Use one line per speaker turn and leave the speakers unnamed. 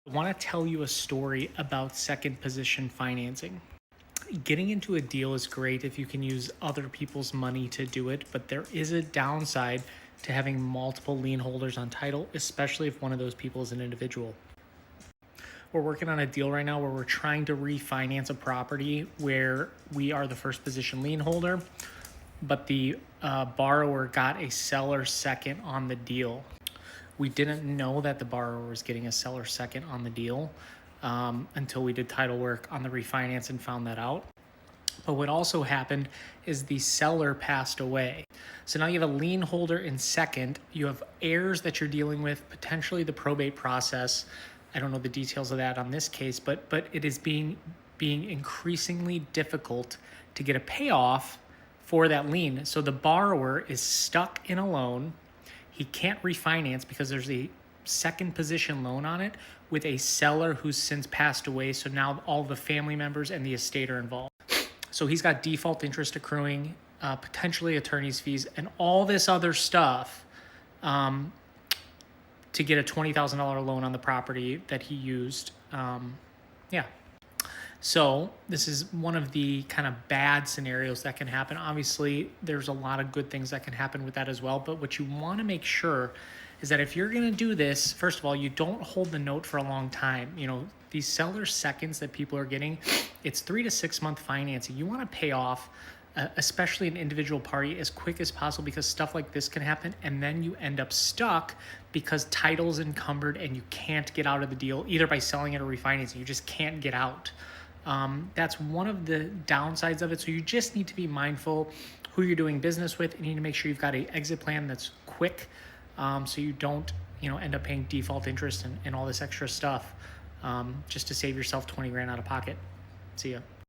I want to tell you a story about second position financing. Getting into a deal is great if you can use other people's money to do it, but there is a downside to having multiple lien holders on title, especially if one of those people is an individual. We're working on a deal right now where we're trying to refinance a property where we are the first position lien holder, but the borrower got a seller second on the deal. We didn't know that the borrower was getting a seller second on the deal until we did title work on the refinance and found that out. But what also happened is the seller passed away. So now you have a lien holder in second, you have heirs that you're dealing with, potentially the probate process. I don't know the details of that on this case, but it is being increasingly difficult to get a payoff for that lien. So the borrower is stuck in a loan. He can't refinance because there's a second position loan on it with a seller who's since passed away. So now all the family members and the estate are involved. So he's got default interest accruing, potentially attorney's fees, and all this other stuff to get a $20,000 loan on the property that he used. So this is one of the kind of bad scenarios that can happen. Obviously, there's a lot of good things that can happen with that as well. But what you want to make sure is that if you're going to do this, first of all, you don't hold the note for a long time. You know, these seller seconds that people are getting, it's 3 to 6 month financing. You want to pay off, especially an individual party, as quick as possible because stuff like this can happen. And then you end up stuck because title's encumbered and you can't get out of the deal either by selling it or refinancing. You just can't get out. That's one of the downsides of it. So you just need to be mindful who you're doing business with. You need to make sure you've got an exit plan that's quick, so you don't, end up paying default interest and all this extra stuff, just to save yourself 20 grand out of pocket. See ya.